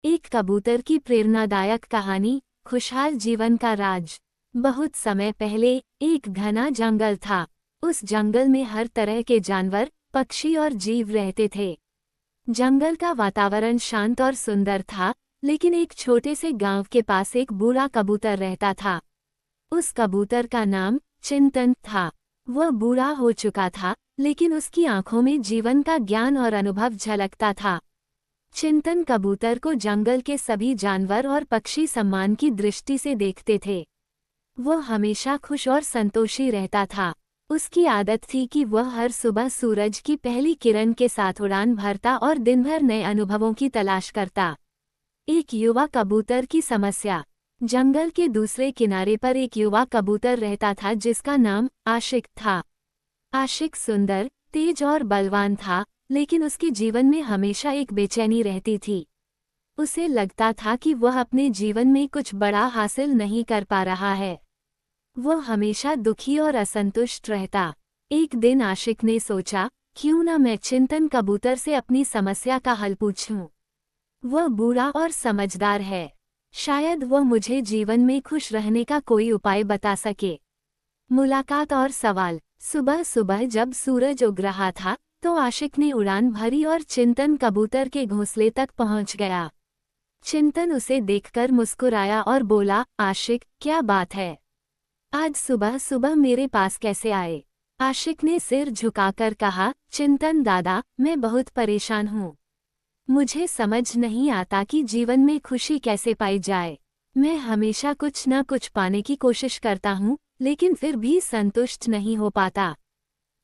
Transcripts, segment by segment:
एक कबूतर की प्रेरणादायक कहानी, खुशहाल जीवन का राज। बहुत समय पहले एक घना जंगल था। उस जंगल में हर तरह के जानवर, पक्षी और जीव रहते थे। जंगल का वातावरण शांत और सुंदर था, लेकिन एक छोटे से गांव के पास एक बूढ़ा कबूतर रहता था। उस कबूतर का नाम चिंतन था। वह बूढ़ा हो चुका था, लेकिन उसकी आंखों में जीवन का ज्ञान और अनुभव झलकता था। चिंतन कबूतर को जंगल के सभी जानवर और पक्षी सम्मान की दृष्टि से देखते थे। वह हमेशा खुश और संतोषी रहता था। उसकी आदत थी कि वह हर सुबह सूरज की पहली किरण के साथ उड़ान भरता और दिन भर नए अनुभवों की तलाश करता। एक युवा कबूतर की समस्या। जंगल के दूसरे किनारे पर एक युवा कबूतर रहता था जिसका नाम आशिक था। आशिक सुंदर, तेज और बलवान था, लेकिन उसके जीवन में हमेशा एक बेचैनी रहती थी। उसे लगता था कि वह अपने जीवन में कुछ बड़ा हासिल नहीं कर पा रहा है। वह हमेशा दुखी और असंतुष्ट रहता। एक दिन आशिक ने सोचा, क्यों न मैं चिंतन कबूतर से अपनी समस्या का हल पूछूं। वह बूढ़ा और समझदार है। शायद वह मुझे जीवन में खुश रहने का कोई उपाय बता सके। मुलाकात और सवाल। सुबह सुबह जब सूरज उग रहा था, तो आशिक ने उड़ान भरी और चिंतन कबूतर के घोंसले तक पहुंच गया। चिंतन उसे देखकर मुस्कुराया और बोला, आशिक, क्या बात है? आज सुबह सुबह मेरे पास कैसे आए? आशिक ने सिर झुकाकर कहा, चिंतन दादा, मैं बहुत परेशान हूँ। मुझे समझ नहीं आता कि जीवन में खुशी कैसे पाई जाए। मैं हमेशा कुछ न कुछ पाने की कोशिश करता हूँ, लेकिन फिर भी संतुष्ट नहीं हो पाता।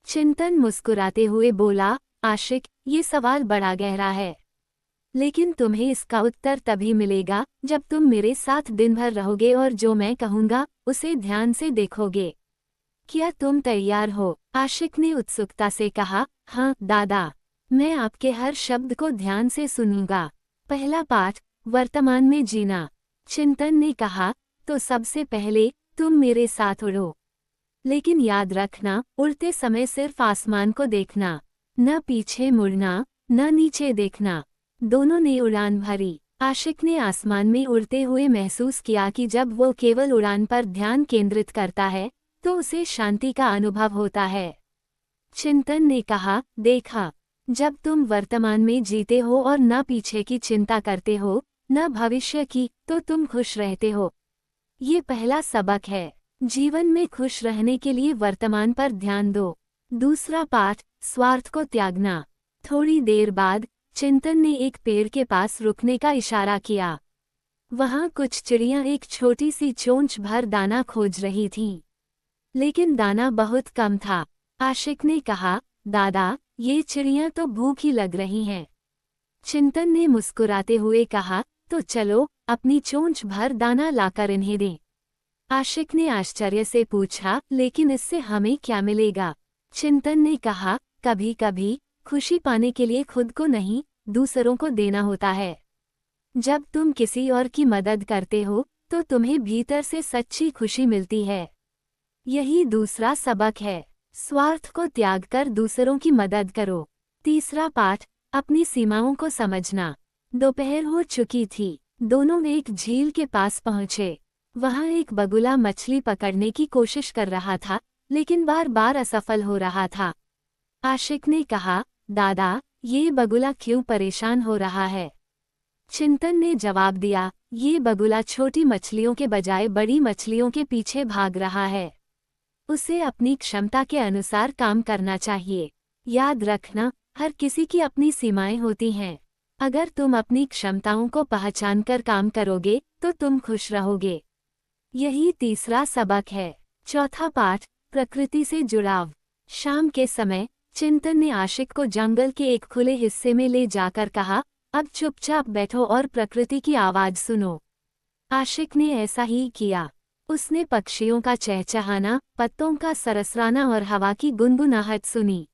चिंतन मुस्कुराते हुए बोला, आशिक, ये सवाल बड़ा गहरा है, लेकिन तुम्हें इसका उत्तर तभी मिलेगा जब तुम मेरे साथ दिन भर रहोगे और जो मैं कहूँगा उसे ध्यान से देखोगे। क्या तुम तैयार हो? आशिक ने उत्सुकता से कहा, हाँ दादा, मैं आपके हर शब्द को ध्यान से सुनूंगा। पहला पाठ, वर्तमान में जीना। चिंतन ने कहा, तो सबसे पहले तुम मेरे साथ उड़ो। लेकिन याद रखना, उड़ते समय सिर्फ आसमान को देखना, न पीछे मुड़ना, न नीचे देखना। दोनों ने उड़ान भरी। आशिक ने आसमान में उड़ते हुए महसूस किया कि जब वो केवल उड़ान पर ध्यान केंद्रित करता है, तो उसे शांति का अनुभव होता है। चिंतन ने कहा, देखा, जब तुम वर्तमान में जीते हो और न पीछे की चिंता करते हो, न भविष्य की, तो तुम खुश रहते हो। ये पहला सबक है। जीवन में खुश रहने के लिए वर्तमान पर ध्यान दो। दूसरा पाठ, स्वार्थ को त्यागना। थोड़ी देर बाद चिंतन ने एक पेड़ के पास रुकने का इशारा किया। वहां कुछ चिड़ियां एक छोटी सी चोंच भर दाना खोज रही थीं, लेकिन दाना बहुत कम था। आशिक ने कहा, दादा, ये चिड़ियां तो भूखी लग रही हैं। चिंतन ने मुस्कुराते हुए कहा, तो चलो अपनी चोंच भर दाना लाकर इन्हें दें। आशिक ने आश्चर्य से पूछा, लेकिन इससे हमें क्या मिलेगा? चिंतन ने कहा, कभी कभी खुशी पाने के लिए खुद को नहीं, दूसरों को देना होता है। जब तुम किसी और की मदद करते हो, तो तुम्हें भीतर से सच्ची खुशी मिलती है। यही दूसरा सबक है। स्वार्थ को त्याग कर दूसरों की मदद करो। तीसरा पाठ, अपनी सीमाओं को समझना। दोपहर हो चुकी थी। दोनों एक झील के पास पहुंचे। वहां एक बगुला मछली पकड़ने की कोशिश कर रहा था, लेकिन बार बार असफल हो रहा था। आशिक ने कहा, दादा, ये बगुला क्यों परेशान हो रहा है? चिंतन ने जवाब दिया, ये बगुला छोटी मछलियों के बजाय बड़ी मछलियों के पीछे भाग रहा है। उसे अपनी क्षमता के अनुसार काम करना चाहिए। याद रखना, हर किसी की अपनी सीमाएं होती हैं। अगर तुम अपनी क्षमताओं को पहचानकर काम करोगे, तो तुम खुश रहोगे। यही तीसरा सबक है। चौथा पाठ, प्रकृति से जुड़ाव। शाम के समय चिंतन ने आशिक को जंगल के एक खुले हिस्से में ले जाकर कहा, अब चुपचाप बैठो और प्रकृति की आवाज सुनो। आशिक ने ऐसा ही किया। उसने पक्षियों का चहचहाना, पत्तों का सरसराना और हवा की गुनगुनाहट सुनी।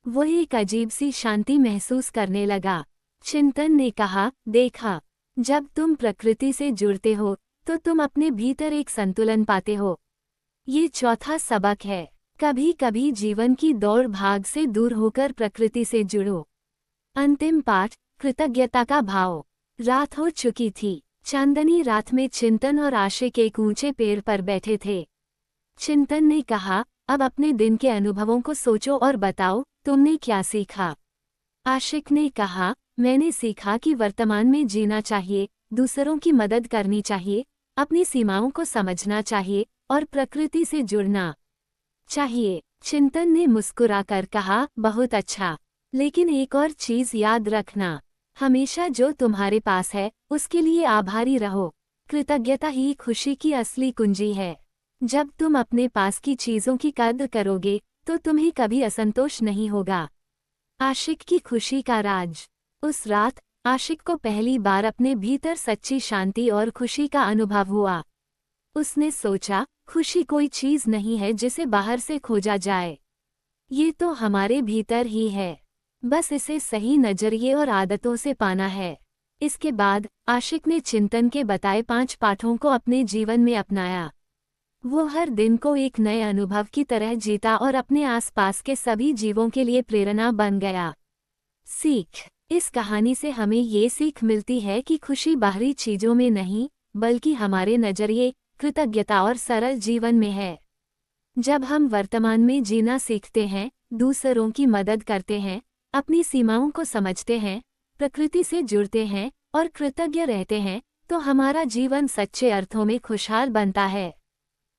वो एक अजीब सी शांति महसूस करने लगा। चिंतन ने कहा, देखा, जब तुम प्रकृति से जुड़ते हो, तो तुम अपने भीतर एक संतुलन पाते हो। ये चौथा सबक है। कभी कभी जीवन की दौड़ भाग से दूर होकर प्रकृति से जुड़ो। अंतिम पाठ, कृतज्ञता का भाव। रात हो चुकी थी। चांदनी रात में चिंतन और आशिक एक ऊंचे पेड़ पर बैठे थे। चिंतन ने कहा, अब अपने दिन के अनुभवों को सोचो और बताओ, तुमने क्या सीखा। आशिक ने कहा, मैंने सीखा कि वर्तमान में जीना चाहिए, दूसरों की मदद करनी चाहिए, अपनी सीमाओं को समझना चाहिए और प्रकृति से जुड़ना चाहिए। चिंतन ने मुस्कुराकर कहा, बहुत अच्छा, लेकिन एक और चीज याद रखना, हमेशा जो तुम्हारे पास है उसके लिए आभारी रहो। कृतज्ञता ही खुशी की असली कुंजी है। जब तुम अपने पास की चीजों की कद्र करोगे तो तुम्हें कभी असंतोष नहीं होगा। आशिक की खुशी का राज। उस रात आशिक को पहली बार अपने भीतर सच्ची शांति और खुशी का अनुभव हुआ। उसने सोचा, खुशी कोई चीज नहीं है जिसे बाहर से खोजा जाए, ये तो हमारे भीतर ही है, बस इसे सही नजरिए और आदतों से पाना है। इसके बाद आशिक ने चिंतन के बताए 5 पाठों को अपने जीवन में अपनाया। वो हर दिन को एक नए अनुभव की तरह जीता और अपने आसपास के सभी जीवों के लिए प्रेरणा बन गया। सीख। इस कहानी से हमें ये सीख मिलती है कि खुशी बाहरी चीजों में नहीं, बल्कि हमारे नजरिए, कृतज्ञता और सरल जीवन में है। जब हम वर्तमान में जीना सीखते हैं, दूसरों की मदद करते हैं, अपनी सीमाओं को समझते हैं, प्रकृति से जुड़ते हैं और कृतज्ञ रहते हैं, तो हमारा जीवन सच्चे अर्थों में खुशहाल बनता है।